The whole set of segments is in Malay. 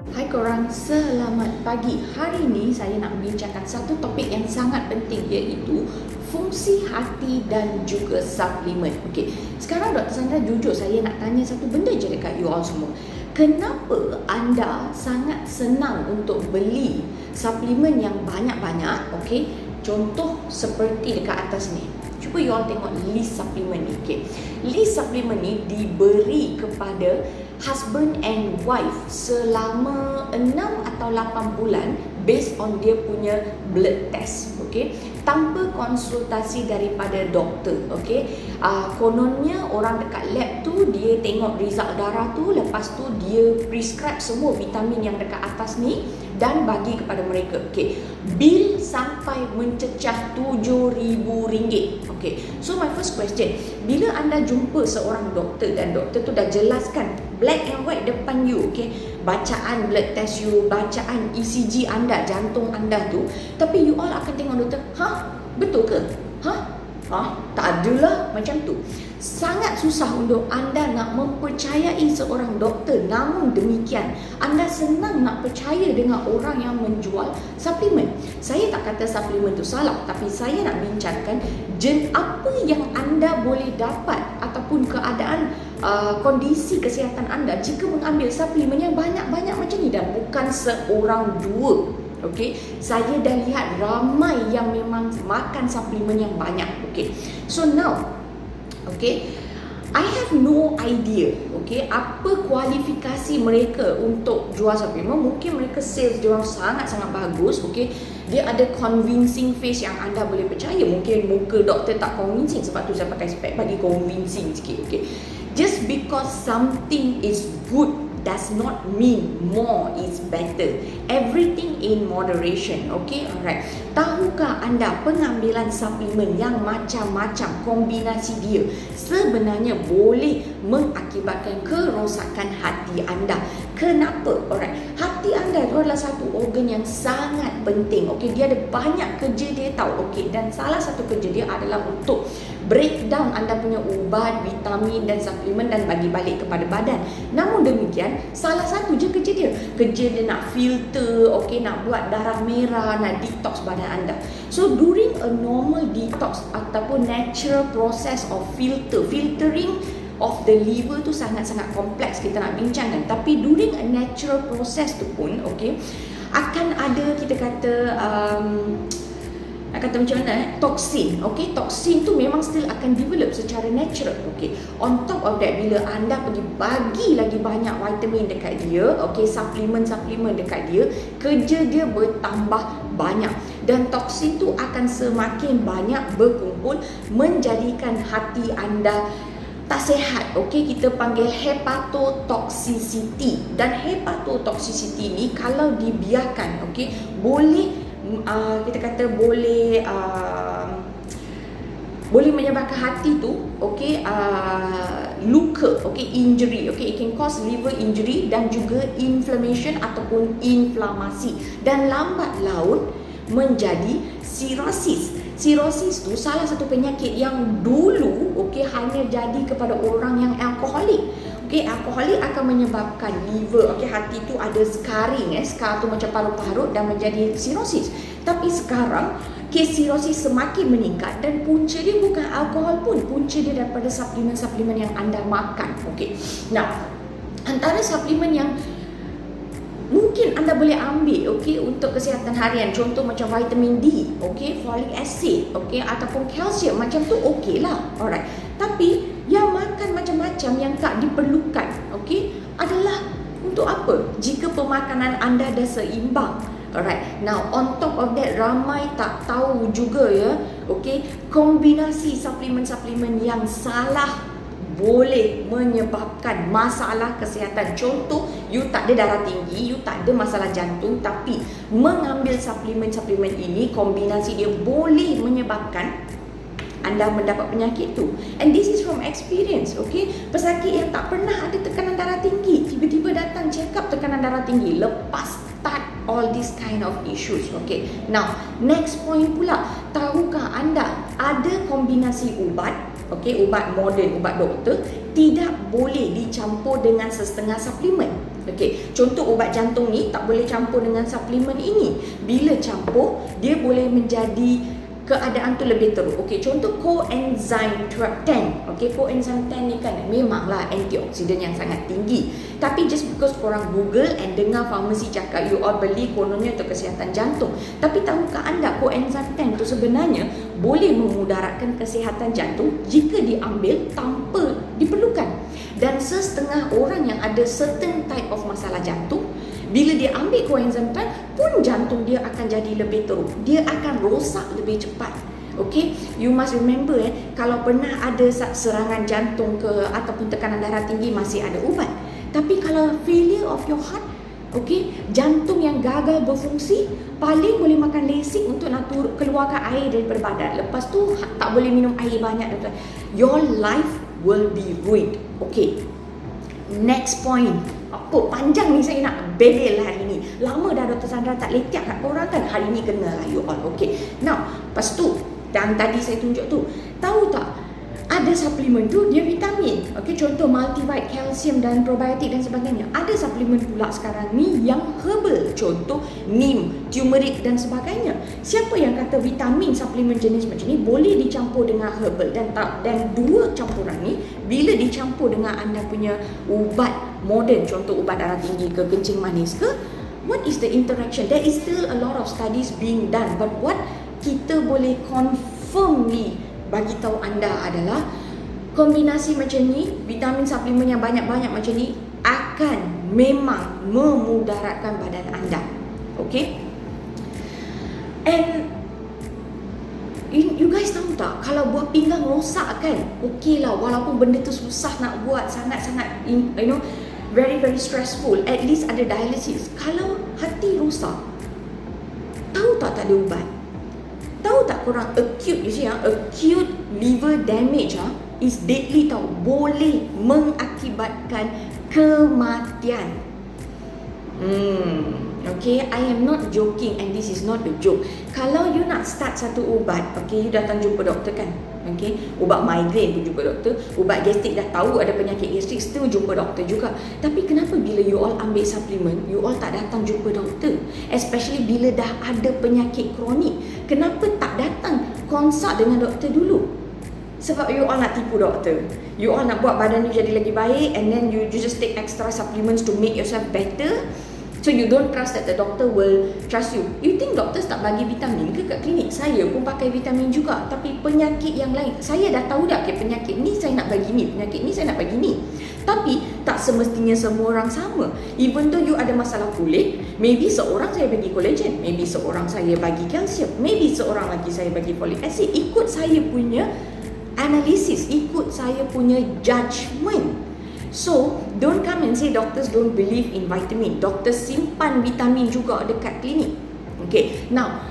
Hai korang, selamat pagi. Hari ini saya nak bincangkan satu topik yang sangat penting, iaitu fungsi hati dan juga suplemen. Okey, sekarang Dr. Sandra jujur saya nak tanya satu benda je dekat you all semua. Kenapa anda sangat senang untuk beli suplemen yang banyak-banyak? Okey, contoh seperti dekat atas ni. Cuba you all tengok list suplemen ni. Okay. List suplemen ni diberi kepada husband and wife selama 6 atau 8 bulan based on dia punya blood test. Okay. Tanpa konsultasi daripada doktor. Okay. Kononnya orang dekat lab tu dia tengok result darah tu, lepas tu dia prescribe semua vitamin yang dekat atas ni dan bagi kepada mereka. Okay. Bil sampai mencecah RM7,000. Okay. So my first question, bila anda jumpa seorang doktor dan doktor tu dah jelaskan black and white depan you, okay, bacaan blood test you, bacaan ECG anda, jantung anda tu, tapi you all akan tengok doktor, betul ke? Tak adalah macam tu. Sangat susah untuk anda nak mempercayai seorang doktor. Namun demikian, anda senang nak percaya dengan orang yang menjual suplemen. Saya tak kata suplemen tu salah, tapi saya nak bincangkan apa yang anda boleh dapat ataupun keadaan kondisi kesihatan anda jika mengambil suplemen yang banyak-banyak macam ni, dan bukan seorang dua. Okay, saya dah lihat ramai yang memang makan suplemen yang banyak. Okay, so now, okay, I have no idea, okay, apa kualifikasi mereka untuk jual suplemen. Mungkin mereka sales dia orang sangat-sangat bagus, okay. Dia ada convincing face yang anda boleh percaya. Mungkin muka doktor tak convincing, sebab tu saya pakai spek bagi convincing sikit, okay. Just because something is good does not mean more is better. Everything in moderation. Okay, alright. Tahukah anda pengambilan suplemen yang macam-macam kombinasi dia sebenarnya boleh mengakibatkan kerosakan hati anda? Kenapa? Alright. Hati anda itu adalah satu organ yang sangat penting. Okay, dia ada banyak kerja dia tahu. Okay, dan salah satu kerja dia adalah untuk breakdown anda punya ubat, vitamin dan suplemen dan bagi balik kepada badan. Namun demikian, salah satu je kerja dia. Kerja dia nak filter, okay, nak buat darah merah, nak detox badan anda. So during a normal detox ataupun natural process of filtering of the liver tu sangat-sangat kompleks kita nak bincangkan. Tapi during a natural process tu pun, okay, akan ada kita kata nak kata macam mana, toksin. Okay, toksin tu memang still akan develop secara natural. Okay, on top of that, bila anda pergi bagi lagi banyak vitamin dekat dia, okay, suplemen dekat dia, kerja dia bertambah banyak, dan toksin tu akan semakin banyak berkumpul menjadikan hati anda tak sihat. Okay, kita panggil hepatotoxicity. Dan hepatotoxicity ni kalau dibiarkan, okay, boleh kita kata boleh menyebabkan hati tu, okay, luka, okay, injury, okay, it can cause liver injury dan juga inflammation ataupun inflamasi, dan lambat laun menjadi cirrhosis. Cirrhosis tu salah satu penyakit yang dulu, okay, hanya jadi kepada orang yang alkoholik. Okay, alkoholik akan menyebabkan liver, okay, hati tu ada scarring, scar tu macam parut-parut dan menjadi cirrhosis. Tapi sekarang kes cirrhosis semakin meningkat dan punca dia bukan alkohol pun, punca dia daripada suplemen-suplemen yang anda makan. Okay, nah, antara suplemen yang mungkin anda boleh ambil, okay, untuk kesihatan harian, contoh macam vitamin D, okay, folic acid, okay, ataupun kalsium, macam tu okey lah, alright. Tapi yang makan macam-macam yang tak diperlukan, okay, adalah untuk apa? Jika pemakanan anda dah seimbang. Alright, now on top of that, ramai tak tahu juga ya, okay, kombinasi suplemen-suplemen yang salah boleh menyebabkan masalah kesihatan. Contoh, you tak ada darah tinggi, you tak ada masalah jantung, tapi mengambil suplemen-suplemen ini, kombinasi dia boleh menyebabkan anda mendapat penyakit tu. And this is from experience, okay. Pesakit yang tak pernah ada tekanan darah tinggi, tiba-tiba datang check up tekanan darah tinggi, lepas start all these kind of issues. Okay, now next point pula, tahukah anda ada kombinasi ubat, okay, ubat moden, ubat doktor tidak boleh dicampur dengan setengah suplemen. Okey, contoh ubat jantung ni tak boleh campur dengan suplemen ini. Bila campur, dia boleh menjadi keadaan tu lebih teruk. Okey, contoh coenzyme 10. Okey, coenzyme 10 ni kan memanglah antioksidan yang sangat tinggi. Tapi just because korang Google and dengar farmasi cakap you all beli kononnya untuk kesihatan jantung. Tapi tahukah anda coenzyme 10 tu sebenarnya boleh memudaratkan kesihatan jantung jika diambil tanpa diperlukan. Dan setengah orang yang ada certain type of masalah jantung, bila dia ambil coenzyme 10 pun jantung dia akan jadi lebih teruk. Dia akan rosak lebih cepat. Okay, you must remember kalau pernah ada serangan jantung ke ataupun tekanan darah tinggi masih ada ubat. Tapi kalau failure of your heart, okay, jantung yang gagal berfungsi, paling boleh makan lasik untuk nak keluarkan air daripada badan. Lepas tu tak boleh minum air banyak. Your life will be ruined. Okay, next point. Apa panjang ni saya nak bebel hari ni. Lama dah Dr. Sandra tak letiak kat korang kan. Hari ni kena lah you all. Okay, now lepas tu, dan tadi saya tunjuk tu, tahu tak ada suplemen tu dia vitamin. Okay, contoh multivit, kalsium dan probiotik dan sebagainya. Ada suplemen pula sekarang ni yang herbal. Contoh neem, turmeric dan sebagainya. Siapa yang kata vitamin suplemen jenis macam ni boleh dicampur dengan herbal, dan dua campuran ni bila dicampur dengan anda punya ubat moden, contoh ubat darah tinggi ke kencing manis ke, what is the interaction? There is still a lot of studies being done, but what kita boleh confirmly bagi tahu anda adalah kombinasi macam ni, vitamin suplemen yang banyak-banyak macam ni akan memang memudaratkan badan anda. Okay, and you guys tahu tak, kalau buat pinggang rosak kan, okay lah, walaupun benda tu susah nak buat, sangat-sangat very stressful, at least ada dialysis. Kalau hati rosak, tahu tak ada ubat. Tahu tak korang, acute, you see, acute liver damage is deadly tau. Boleh mengakibatkan kematian. Okay, I am not joking and this is not a joke. Kalau you nak start satu ubat, okay, you datang jumpa doktor kan. Okay, ubat migraine pun jumpa doktor, ubat gastrik dah tahu ada penyakit gastrik, still jumpa doktor juga. Tapi kenapa bila you all ambil suplemen, you all tak datang jumpa doktor? Especially bila dah ada penyakit kronik. Kenapa tak datang consult dengan doktor dulu? Sebab you all nak tipu doktor. You all nak buat badan you jadi lagi baik, and then you just take extra supplements to make yourself better. So you don't trust that the doctor will trust you. You think doctors tak bagi vitamin ke kat klinik? Saya pun pakai vitamin juga. Tapi penyakit yang lain, saya dah tahu dah, okay, penyakit ni saya nak bagi ni, penyakit ni saya nak bagi ni. Tapi tak semestinya semua orang sama. Even though you ada masalah kulit, maybe seorang saya bagi collagen, maybe seorang saya bagi kalsium, maybe seorang lagi saya bagi folic acid. Ikut saya punya analisis, ikut saya punya judgement. So, don't come and say doctors don't believe in vitamin. Doctors simpan vitamin juga dekat klinik. Okay, now,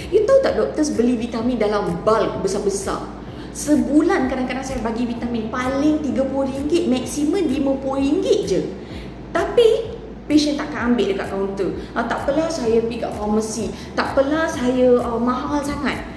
you tahu tak doctors beli vitamin dalam bulk besar-besar? Sebulan kadang-kadang saya bagi vitamin paling RM30, maksimum RM50 je. Tapi patient takkan ambil dekat kaunter. Tak apalah saya pergi kat farmasi, tak apalah saya mahal sangat.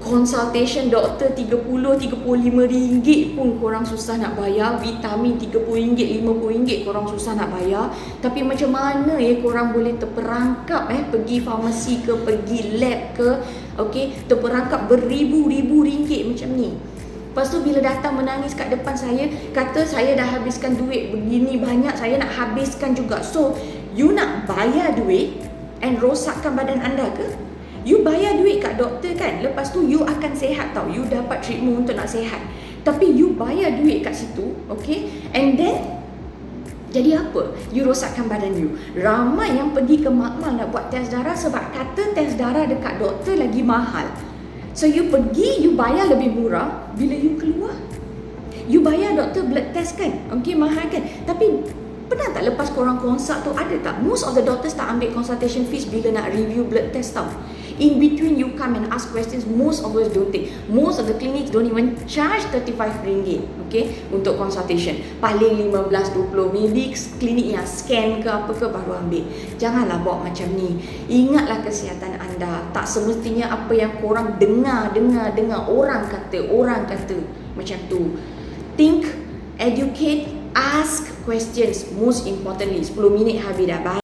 Consultation doktor RM30-35 pun korang susah nak bayar. Vitamin RM30, RM50 korang susah nak bayar. Tapi macam mana korang boleh terperangkap pergi farmasi ke, pergi lab ke, okay, terperangkap beribu-ribu ringgit macam ni. Lepas tu bila datang menangis kat depan saya, kata saya dah habiskan duit begini banyak, saya nak habiskan juga. So, you nak bayar duit and rosakkan badan anda ke? You bayar duit kat doktor kan, lepas tu you akan sihat tau, you dapat treatment untuk nak sihat. Tapi you bayar duit kat situ, okay, and then jadi apa? You rosakkan badan you. Ramai yang pergi ke makmal nak buat test darah sebab kata test darah dekat doktor lagi mahal. So you pergi, you bayar lebih murah. Bila you keluar, you bayar doktor blood test kan, okay, mahal kan. Tapi pernah tak lepas korang consult tu, ada tak? Most of the doctors tak ambil consultation fees bila nak review blood test tau. In between you come and ask questions, most of us don't take. Most of the clinics don't even charge RM35, okay, untuk consultation. Paling 15-20, maybe klinik yang scan ke apa ke baru ambil. Janganlah buat macam ni. Ingatlah kesihatan anda. Tak semestinya apa yang korang dengar orang kata macam tu. Think, educate, ask questions. Most importantly, 10 minit habis dah.